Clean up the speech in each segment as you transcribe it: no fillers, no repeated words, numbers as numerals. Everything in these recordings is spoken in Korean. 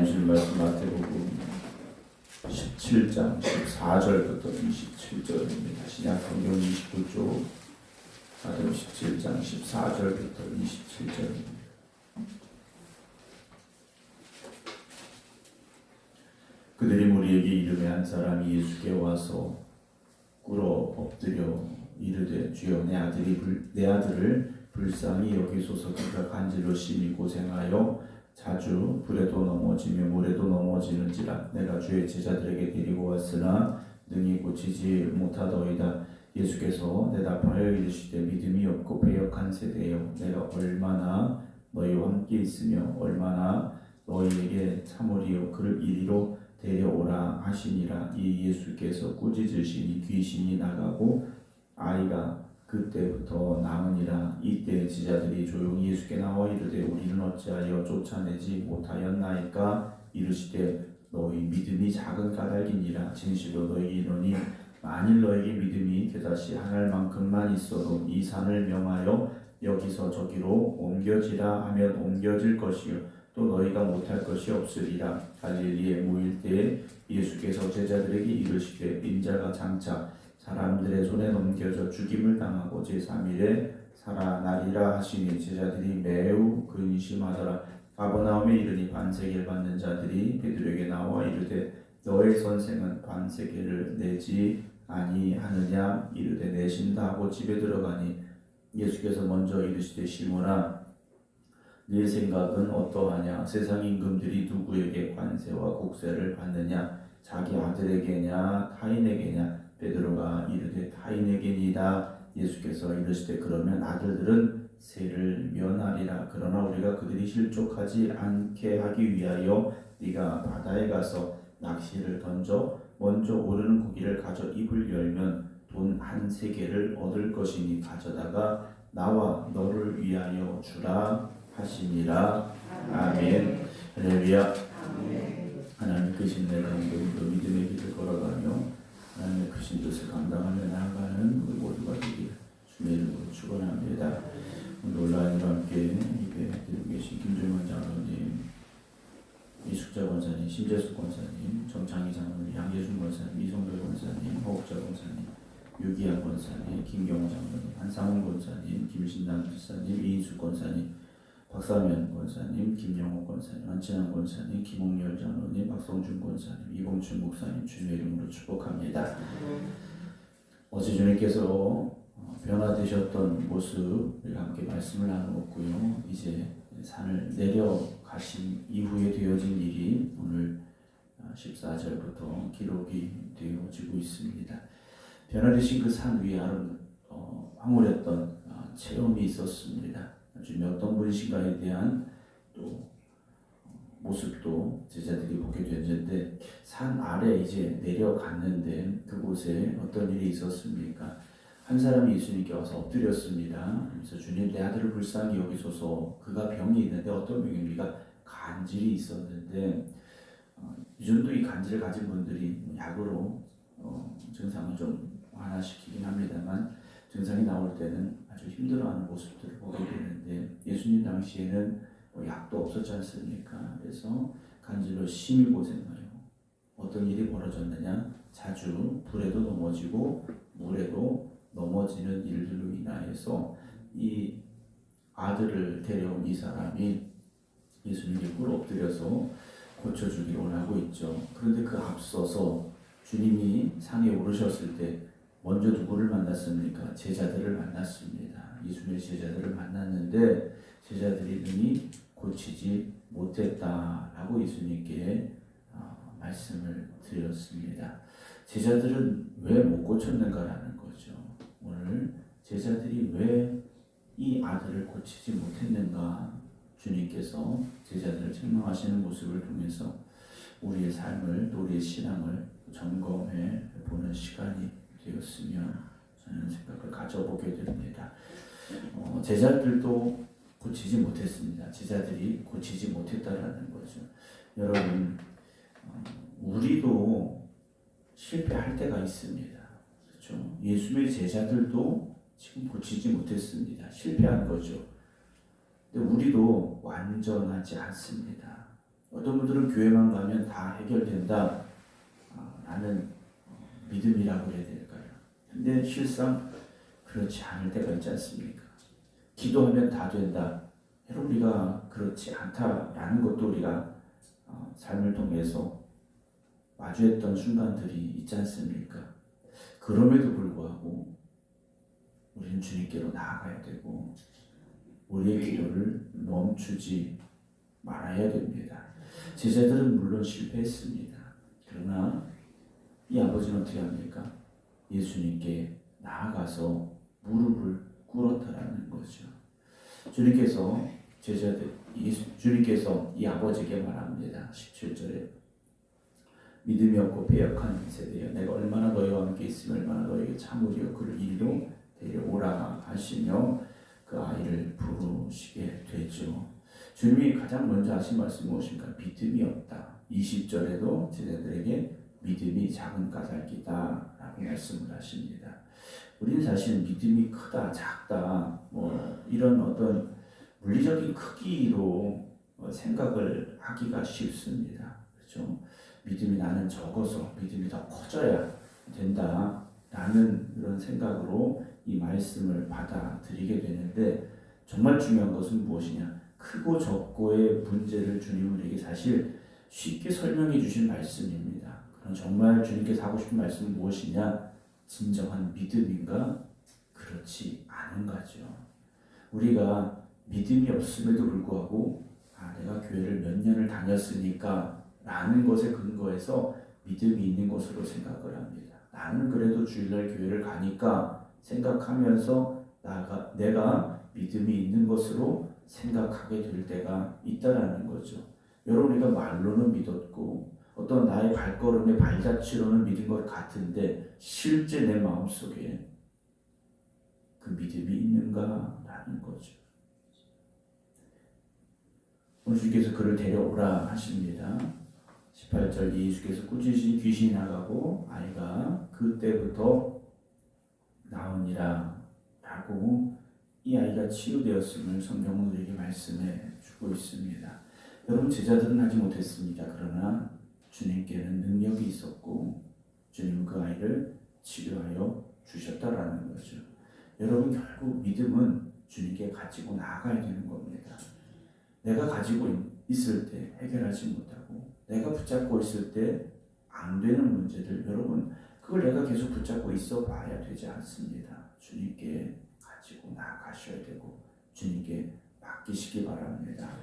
하나님 주신 말씀 마태복음 17장 14절부터 27절입니다. 신약 성경 29쪽 마태복음 17장 14절부터 27절입니다. 그들이 무리에게 이르매 한 사람이 예수께 와서 꿇어 엎드려 이르되 주여 내 아들을 불쌍히 여기소서. 그가 간질로 심히 고생하여 자주 불에도 넘어지며 물에도 넘어지는지라. 내가 주의 제자들에게 데리고 왔으나 능히 고치지 못하더이다. 예수께서 대답하여 이르시되 믿음이 없고 배역한 세대여, 내가 얼마나 너희와 함께 있으며 얼마나 너희에게 참으리요. 그를 이리로 데려오라 하시니라. 이 예수께서 꾸짖으시니 귀신이 나가고 아이가 그때부터 나으니라. 이때 제자들이 조용히 예수께 나와 이르되 우리는 어찌하여 쫓아내지 못하였나이까. 이르시되 너희 믿음이 작은 까닭이니라. 진실로 너희에게 이르노니 만일 너희에게 믿음이 겨자씨 한 알만큼만 있어도 이 산을 명하여 여기서 저기로 옮겨지라 하면 옮겨질 것이요 또 너희가 못할 것이 없으리라. 갈릴리에 모일 때에 예수께서 제자들에게 이르시되 인자가 장차 사람들의 손에 넘겨져 죽임을 당하고 제3일에 살아나리라 하시니 제자들이 매우 근심하더라. 가버나움에 이르니 반세계를 받는 자들이 베드로에게 나와 이르되 너의 선생은 반세계를 내지 아니하느냐. 이르되 내신다 하고 집에 들어가니 예수께서 먼저 이르시되 시몬아 네 생각은 어떠하냐. 세상 임금들이 누구에게 관세와 국세를 받느냐, 자기 아들에게냐 타인에게냐. 베드로가 이르되 타인에게니이다. 예수께서 이르시되 그러면 아들들은 세를 면하리라. 그러나 우리가 그들이 실족하지 않게 하기 위하여 네가 바다에 가서 낚시를 던져 먼저 오르는 고기를 가져 입을 열면 돈 한 세겔을 얻을 것이니 가져다가 나와 너를 위하여 주라 하시니라. 아멘. 할렐루야. 하나님 크신 내 가운데 믿음의 길을 걸어가며 하나님의 크신 뜻을 감당하며 나아가는 우리 모두가 되기를 주의 이름으로 축원합니다. 오늘 온라인으로 함께 예배드리고 계신 김종원 장로님, 이숙자 권사님, 심재숙 권사님, 정창희 장로님, 양재준 권사님, 이성별 권사님, 허욱자 권사님, 유기한 권사님, 김경호 장로님, 한상훈 권사님, 김신남 집사님, 이인숙 권사님, 박사면 권사님, 김영호 권사님, 안친환 권사님, 김홍열 장로님, 박성준 권사님, 이봉춘 목사님 주님의 이름으로 축복합니다. 어제 주님께서 변화되셨던 모습을 함께 말씀을 나누었고요. 이제 산을 내려가신 이후에 되어진 일이 오늘 14절부터 기록이 되어지고 있습니다. 변화되신 그 산 위에 황홀했던 체험이 있었습니다. 주님이 어떤 분이신가에 대한 또 모습도 제자들이 보게 되었는데, 산 아래 이제 내려갔는데 그곳에 어떤 일이 있었습니까? 한 사람이 예수님께 와서 엎드렸습니다. 그래서 주님 내 아들을 불쌍히 여기소서. 그가 병이 있는데 어떤 병입니까? 간질이 있었는데 요즘도 이 간질을 가진 분들이 약으로 증상을 좀 완화시키긴 합니다만 증상이 나올 때는 아주 힘들어하는 모습들을 보게 되는데, 예수님 당시에는 약도 없었지 않습니까? 그래서 간질로 심히 고생하여 어떤 일이 벌어졌느냐, 자주 불에도 넘어지고 물에도 넘어지는 일들로 인하여서 이 아들을 데려온 이 사람이 예수님께 꿇어 엎드려서 고쳐주기를 원하고 있죠. 그런데 그 앞서서 주님이 산에 오르셨을 때 먼저 누구를 만났습니까? 제자들을 만났습니다. 예수님의 제자들을 만났는데 제자들이 능히 고치지 못했다라고 예수님께 말씀을 드렸습니다. 제자들은 왜 못 고쳤는가라는 거죠. 오늘 제자들이 왜 이 아들을 고치지 못했는가, 주님께서 제자들을 책망하시는 모습을 통해서 우리의 삶을 또 우리의 신앙을 점검해 보는 시간이 되었으면 저는 생각을 가져보게 됩니다. 제자들도 고치지 못했습니다. 제자들이 고치지 못했다라는 거죠. 여러분, 우리도 실패할 때가 있습니다. 그렇죠? 예수의 제자들도 지금 고치지 못했습니다. 실패한 거죠. 근데 우리도 완전하지 않습니다. 어떤 분들은 교회만 가면 다 해결된다 라는 믿음이라고 해야 될까요? 근데 실상 그렇지 않을 때가 있지 않습니까? 기도하면 다 된다. 여러분, 우리가 그렇지 않다라는 것도 우리가 삶을 통해서 마주했던 순간들이 있지 않습니까? 그럼에도 불구하고 우리는 주님께로 나아가야 되고 우리의 기도를 멈추지 말아야 됩니다. 제자들은 물론 실패했습니다. 그러나 이 아버지는 어떻게 합니까? 예수님께 나아가서 무릎을 꿇었다라는 거죠. 주님께서 주님께서 이 아버지에게 말합니다. 17절에 믿음이 없고 배역한 세대여, 내가 얼마나 너희와 함께 있으면 얼마나 너희에게 참으리요 그를 이리로 데려오라 하시며 그 아이를 부르시게 되죠. 주님이 가장 먼저 하신 말씀이 무엇입니까? 믿음이 없다. 20절에도 제자들에게 믿음이 작은 까닭이다 라고 말씀을 하십니다. 우리는 사실 믿음이 크다, 작다 이런 어떤 물리적인 크기로 생각을 하기가 쉽습니다. 그렇죠? 믿음이 나는 적어서 믿음이 더 커져야 된다라는 그런 생각으로 이 말씀을 받아들이게 되는데, 정말 중요한 것은 무엇이냐? 크고 적고의 문제를 주님은 우리에게 사실 쉽게 설명해 주신 말씀입니다. 그럼 정말 주님께서 하고 싶은 말씀은 무엇이냐? 진정한 믿음인가? 그렇지 않은가죠. 우리가 믿음이 없음에도 불구하고 내가 교회를 몇 년을 다녔으니까 라는 것에 근거해서 믿음이 있는 것으로 생각을 합니다. 나는 그래도 주일날 교회를 가니까 생각하면서 내가 믿음이 있는 것으로 생각하게 될 때가 있다라는 거죠. 여러분, 우리가 말로는 믿었고 어떤 나의 발걸음의 발자취로는 믿은 것 같은데 실제 내 마음속에 그 믿음이 있는가라는 거죠. 오늘 주께서 그를 데려오라 하십니다. 18절, 예수께서 꾸짖으신 귀신이 나가고 아이가 그때부터 나오니라 라고 이 아이가 치유되었음을 성경은 우리에게 말씀해 주고 있습니다. 여러분, 제자들은 하지 못했습니다. 그러나 주님께는 능력이 있었고 주님은 그 아이를 치료하여 주셨다라는 거죠. 여러분, 결국 믿음은 주님께 가지고 나아가야 되는 겁니다. 내가 가지고 있을 때 해결하지 못하고 내가 붙잡고 있을 때 안 되는 문제들, 여러분 그걸 내가 계속 붙잡고 있어 봐야 되지 않습니다. 주님께 가지고 나아가셔야 되고 주님께 맡기시기 바랍니다.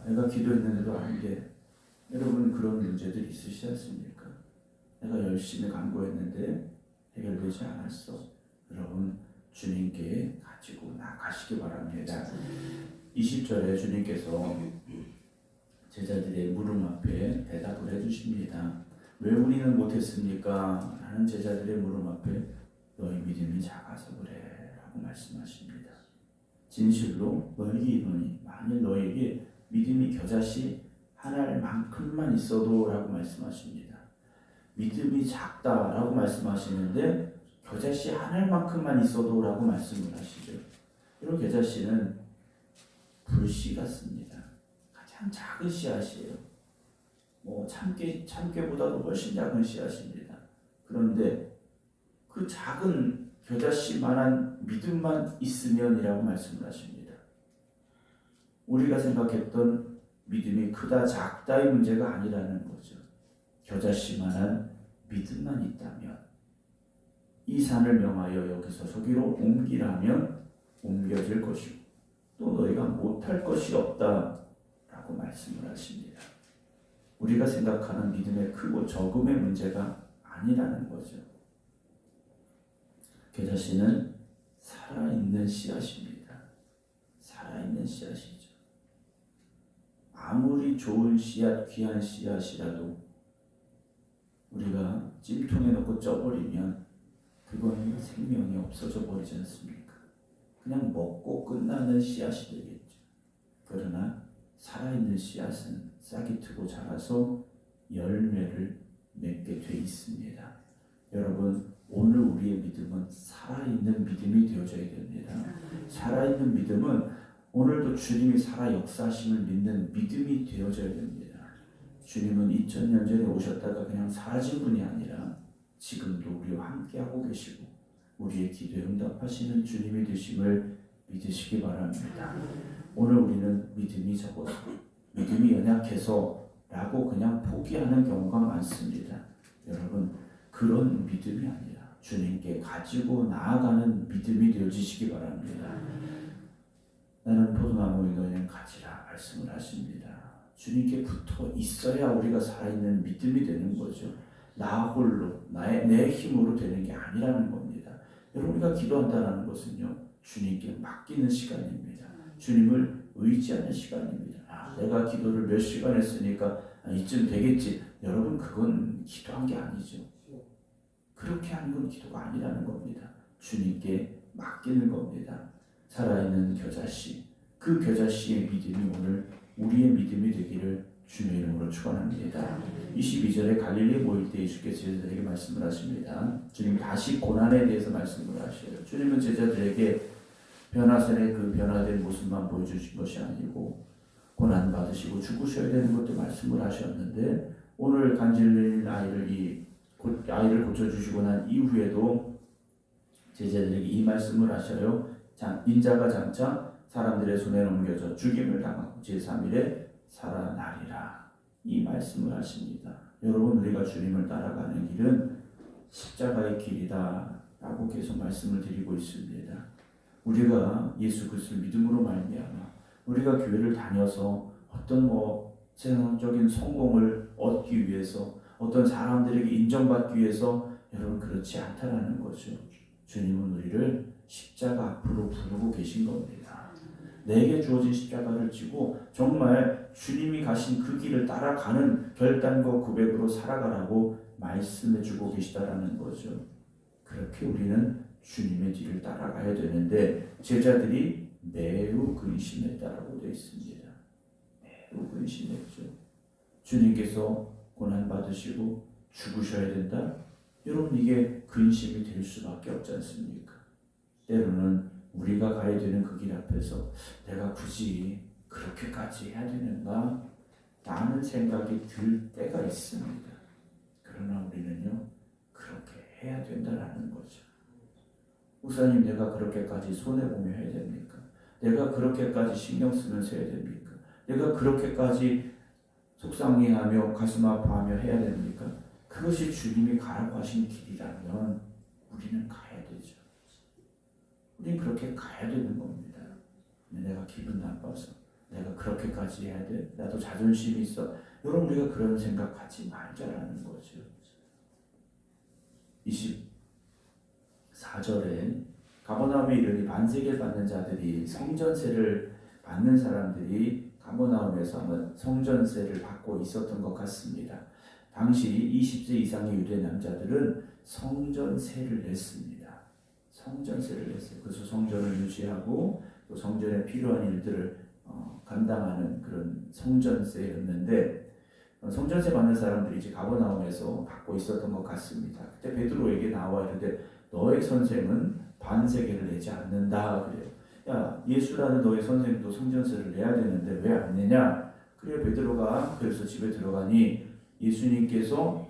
내가 기도했는데도 안 돼. 여러분, 그런 문제들 있으시지 않습니까? 내가 열심히 간구했는데 해결되지 않았어. 여러분, 주님께 가지고 나가시기 바랍니다. 20절에 주님께서 제자들의 물음 앞에 대답을 해주십니다. 왜 우리는 못했습니까? 라는 제자들의 물음 앞에 너희 믿음이 작아서 그래 라고 말씀하십니다. 진실로 너희에게 이르노니 만일 너희에게 믿음이 겨자씨 한 알만큼만 있어도 라고 말씀하십니다. 믿음이 작다라고 말씀하시는데 겨자씨 한 알만큼만 있어도 라고 말씀을 하시죠. 이런 겨자씨는 불씨 같습니다. 가장 작은 씨앗이에요. 참깨보다도 훨씬 작은 씨앗입니다. 그런데 그 작은 겨자씨만한 믿음만 있으면이라고 말씀을 하십니다. 우리가 생각했던 믿음이 크다 작다의 문제가 아니라는 거죠. 겨자씨만한 믿음만 있다면 이 산을 명하여 여기서 저기로 옮기라면 옮겨질 것이고 또 너희가 못할 것이 없다라고 말씀을 하십니다. 우리가 생각하는 믿음의 크고 적음의 문제가 아니라는 거죠. 겨자씨는 살아있는 씨앗입니다. 살아있는 씨앗이죠. 아무리 좋은 씨앗, 귀한 씨앗이라도 우리가 찜통에 넣고 쪄버리면 그건 생명이 없어져 버리지 않습니까? 그냥 먹고 끝나는 씨앗이 되겠죠. 그러나 살아있는 씨앗은 싹이 트고 자라서 열매를 맺게 돼 있습니다. 여러분, 오늘 우리의 믿음은 살아있는 믿음이 되어져야 됩니다. 살아있는 믿음은 오늘도 주님이 살아 역사하심을 믿는 믿음이 되어져야 됩니다. 주님은 2000년 전에 오셨다가 그냥 사라진 분이 아니라 지금도 우리와 함께하고 계시고 우리의 기도에 응답하시는 주님이 되심을 믿으시기 바랍니다. 오늘 우리는 믿음이 적어서, 믿음이 연약해서 라고 그냥 포기하는 경우가 많습니다. 여러분, 그런 믿음이 아니라 주님께 가지고 나아가는 믿음이 되어지시기 바랍니다. 나는 포도나무에 너희는 가지라 말씀을 하십니다. 주님께 붙어 있어야 우리가 살아있는 믿음이 되는 거죠. 나 홀로, 내 힘으로 되는 게 아니라는 겁니다. 여러분, 우리가 기도한다는 것은요, 주님께 맡기는 시간입니다. 주님을 의지하는 시간입니다. 내가 기도를 몇 시간 했으니까 이쯤 되겠지. 여러분, 그건 기도한 게 아니죠. 그렇게 하는 건 기도가 아니라는 겁니다. 주님께 맡기는 겁니다. 살아있는 겨자씨, 그 겨자씨의 믿음이 오늘 우리의 믿음이 되기를 주님의 이름으로 축원합니다. 22절에 갈릴리에 모일 때 예수께서 제자들에게 말씀을 하십니다. 주님이 다시 고난에 대해서 말씀을 하셔요. 주님은 제자들에게 변화선의 그 변화된 모습만 보여주신 것이 아니고 고난 받으시고 죽으셔야 되는 것도 말씀을 하셨는데, 오늘 간질린 아이를 고쳐주시고 난 이후에도 제자들에게 이 말씀을 하셔요. 인자가 장차 사람들의 손에 넘겨져 죽임을 당하고 제3일에 살아나리라. 이 말씀을 하십니다. 여러분, 우리가 주님을 따라가는 길은 십자가의 길이다 라고 계속 말씀을 드리고 있습니다. 우리가 예수 그리스도를 믿음으로 말미암아 우리가 교회를 다녀서 어떤 세상적인 성공을 얻기 위해서, 어떤 사람들에게 인정받기 위해서, 여러분, 그렇지 않다라는 거죠. 주님은 우리를 십자가 앞으로 부르고 계신 겁니다. 내게 주어진 십자가를 지고 정말 주님이 가신 그 길을 따라가는 결단과 고백으로 살아가라고 말씀해 주고 계시다라는 거죠. 그렇게 우리는 주님의 뒤를 따라가야 되는데 제자들이 매우 근심했다라고 되어 있습니다. 매우 근심했죠. 주님께서 고난받으시고 죽으셔야 된다? 여러분, 이게 근심이 될 수밖에 없지 않습니까? 때로는 우리가 가야 되는 그 길 앞에서 내가 굳이 그렇게까지 해야 되는가? 라는 생각이 들 때가 있습니다. 그러나 우리는요, 그렇게 해야 된다라는 거죠. 목사님, 내가 그렇게까지 손해보며 해야 됩니까? 내가 그렇게까지 신경 쓰면서 해야 됩니까? 내가 그렇게까지 속상해하며 가슴 아파하며 해야 됩니까? 그것이 주님이 가라고 하신 길이라면 우리는 가야 되죠. 우리는 그렇게 가야 되는 겁니다. 내가 기분 나빠서 내가 그렇게까지 해야 돼? 나도 자존심이 있어. 여러분, 우리가 그런 생각하지 말자라는 거죠. 24절에 가버나움에 이르니 반세계를 받는 자들이 성전세를 받는 사람들이 가버나움에서 아마 성전세를 받고 있었던 것 같습니다. 당시 20세 이상의 유대 남자들은 성전세를 냈습니다. 성전세를 냈어요. 그래서 성전을 유지하고 또 성전에 필요한 일들을 감당하는 그런 성전세였는데, 성전세 받는 사람들이 이제 가버나움에서 받고 있었던 것 같습니다. 그때 베드로에게 나와 이르되 너의 선생은 반세계를 내지 않는다 그래요. 야, 예수라는 너의 선생도 성전세를 내야 되는데 왜 안 내냐? 그래요. 베드로가 그래서 집에 들어가니 예수님께서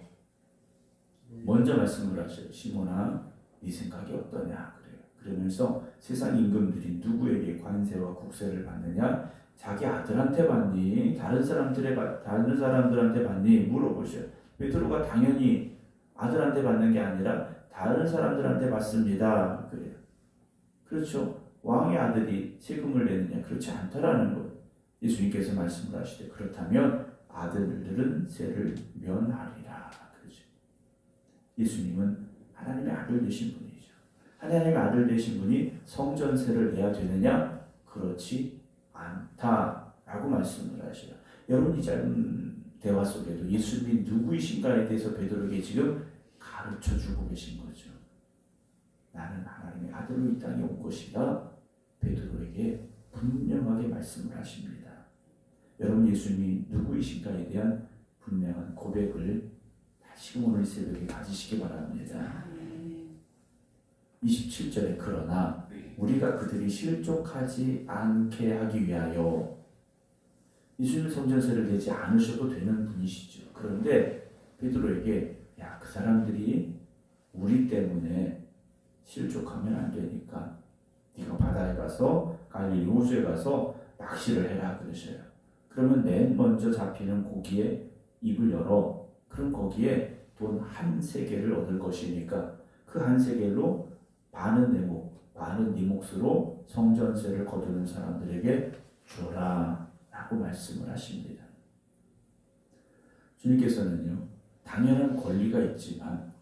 먼저 말씀을 하셔요. 시몬아, 네 생각이 어떠냐? 그래요. 그러면서 세상 임금들이 누구에게 관세와 국세를 받느냐? 자기 아들한테 받니? 다른 사람들한테 받니? 물어보셔요. 베드로가 당연히 아들한테 받는 게 아니라 다른 사람들한테 받습니다. 그래요. 그렇죠. 왕의 아들이 세금을 내느냐? 그렇지 않다라는 거예요. 예수님께서 말씀을 하시되 그렇다면 아들들은 세를 면하리라. 그렇죠. 예수님은 하나님의 아들 되신 분이죠. 하나님의 아들 되신 분이 성전세를 내야 되느냐? 그렇지 않다라고 말씀을 하셔요. 여러분, 이 짧은 대화 속에도 예수님이 누구이신가에 대해서 베드로에게 지금 가르쳐주고 계신 거죠. 나는 하나님의 아들로 이 땅에 온 것이다. 베드로에게 분명하게 말씀을 하십니다. 여러분, 예수님이 누구이신가에 대한 분명한 고백을 다시금 오늘 새벽에 가지시기 바랍니다. 27절에 그러나 우리가 그들이 실족하지 않게 하기 위하여 예수님 성전세를 내지 않으셔도 되는 분이시죠. 그런데 베드로에게 야, 그 사람들이 우리 때문에 실족하면 안 되니까 네가 바다에 가서 갈릴리 호수에 가서 낚시를 해라 그러셔요. 그러면 맨 먼저 잡히는 고기에 입을 열어. 그럼 거기에 돈 한 세겔을 얻을 것이니까 그 한 세겔로 반은 내 몫, 반은 네 몫으로 성전세를 거두는 사람들에게 주라 라고 말씀을 하십니다. 주님께서는요, 당연한 권리가 있지만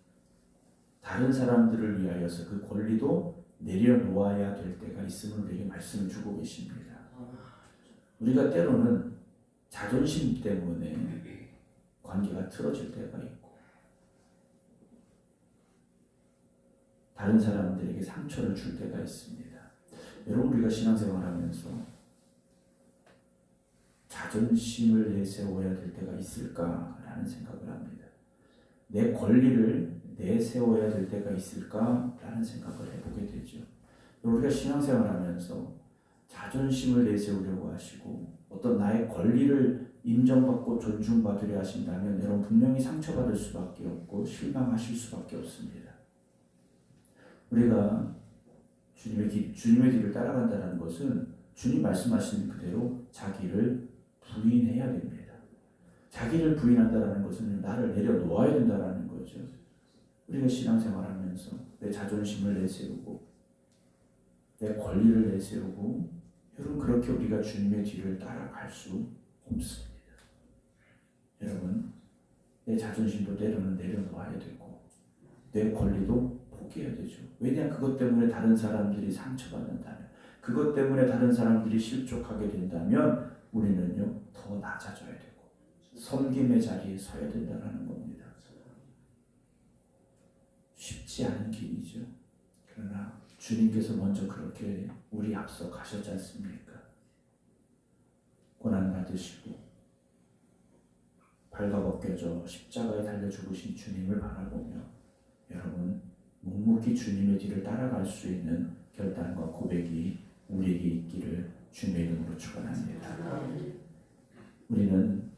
다른 사람들을 위하여서 그 권리도 내려놓아야 될 때가 있음을 우리에게 말씀을 주고 계십니다. 우리가 때로는 자존심 때문에 관계가 틀어질 때가 있고 다른 사람들에게 상처를 줄 때가 있습니다. 여러분, 우리가 신앙생활하면서 자존심을 내세워야 될 때가 있을까라는 생각을 합니다. 내 권리를 내세워야 될 때가 있을까라는 생각을 해보게 되죠. 우리가 신앙생활하면서 자존심을 내세우려고 하시고 어떤 나의 권리를 인정받고 존중받으려 하신다면 여러분 분명히 상처받을 수밖에 없고 실망하실 수밖에 없습니다. 우리가 주님의 길을 따라간다는 것은 주님 말씀하신 그대로 자기를 부인해야 됩니다. 자기를 부인한다는 것은 나를 내려놓아야 된다는 거죠. 우리가 신앙생활하면서 내 자존심을 내세우고 내 권리를 내세우고 여러분 그렇게 우리가 주님의 뒤를 따라갈 수 없습니다. 여러분 내 자존심도 때로는 내려놓아야 되고 내 권리도 포기해야 되죠. 왜냐 그것 때문에 다른 사람들이 상처받는다면 그것 때문에 다른 사람들이 실족하게 된다면 우리는요 더 낮아져야 되고 섬김의 자리에 서야 된다는 겁니다. 쉽지 않은 길이죠. 그러나 주님께서 먼저 그렇게 우리 앞서 가셨지 않습니까? 고난 받으시고 발가벗겨져 십자가에 달려 죽으신 주님을 바라보며 여러분 묵묵히 주님의 뒤를 따라갈 수 있는 결단과 고백이 우리에게 있기를 주님의 이름으로 축원합니다. 우리는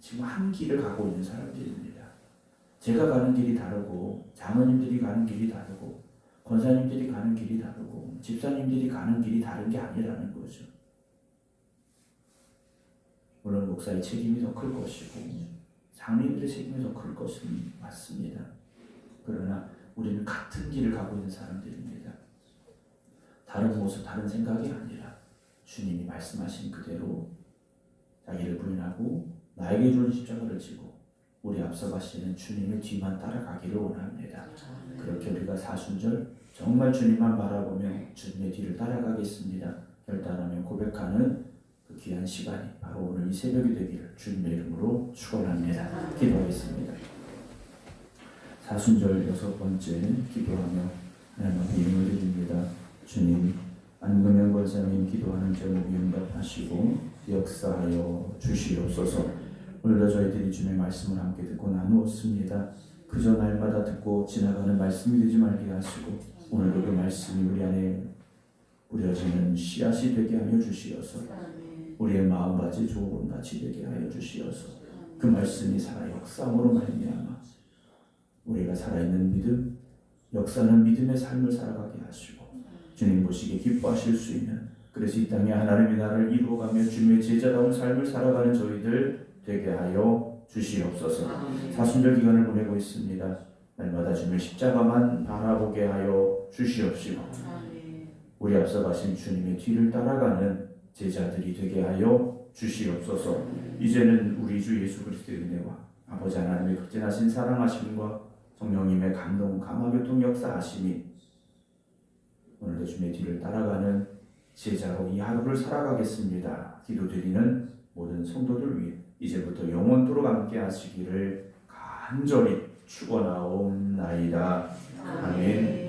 지금 한 길을 가고 있는 사람들입니다. 제가 가는 길이 다르고 장로님들이 가는 길이 다르고 권사님들이 가는 길이 다르고 집사님들이 가는 길이 다른 게 아니라는 거죠. 물론 목사의 책임이 더 클 것이고 장로님들의 책임이 더 클 것은 맞습니다. 그러나 우리는 같은 길을 가고 있는 사람들입니다. 다른 모습, 다른 생각이 아니라 주님이 말씀하신 그대로 자기를 부인하고 나에게 주는 십자가를 지고 우리 앞서 가시는 주님의 뒤만 따라가기를 원합니다. 그렇게 우리가 사순절 정말 주님만 바라보며 주님의 뒤를 따라가겠습니다. 결단하며 고백하는 그 귀한 시간이 바로 오늘 이 새벽이 되기를 주님의 이름으로 축원합니다. 기도하겠습니다. 사순절 6번째 기도하며 하나님 앞에 예물을 드립니다. 주님, 안금영 권사님 기도하는 제목이 응답하시고 역사하여 주시옵소서. 오늘도 저희들이 주님의 말씀을 함께 듣고 나누었습니다. 그저 날마다 듣고 지나가는 말씀이 되지 말게 하시고 오늘도 그 말씀이 우리 안에 뿌려지는 씨앗이 되게 하여 주시어서 우리의 마음밭이 좋은 밭이 되게 하여 주시어서 그 말씀이 살아 역사함으로 말미암아 우리가 살아있는 믿음, 역사는 믿음의 삶을 살아가게 하시고 주님 보시기에 기뻐하실 수 있는 그래서 이 땅에 하나님의 나라를 이루어가며 주님의 제자다운 삶을 살아가는 저희들 되게 하여 주시옵소서. 사순절 기간을 보내고 있습니다. 날마다 주님의 십자가만 바라보게 하여 주시옵시고 우리 앞서 가신 주님의 뒤를 따라가는 제자들이 되게 하여 주시옵소서. 이제는 우리 주 예수 그리스도의 은혜와 아버지 하나님의 극진하신 사랑하심과 성령님의 감동, 감화교통 역사하심이 오늘도 주님의 뒤를 따라가는 제자로 이 하루를 살아가겠습니다. 기도드리는 모든 성도들 위해 이제부터 영원토록 함께 하시기를 간절히 축원하옵나이다. 아멘.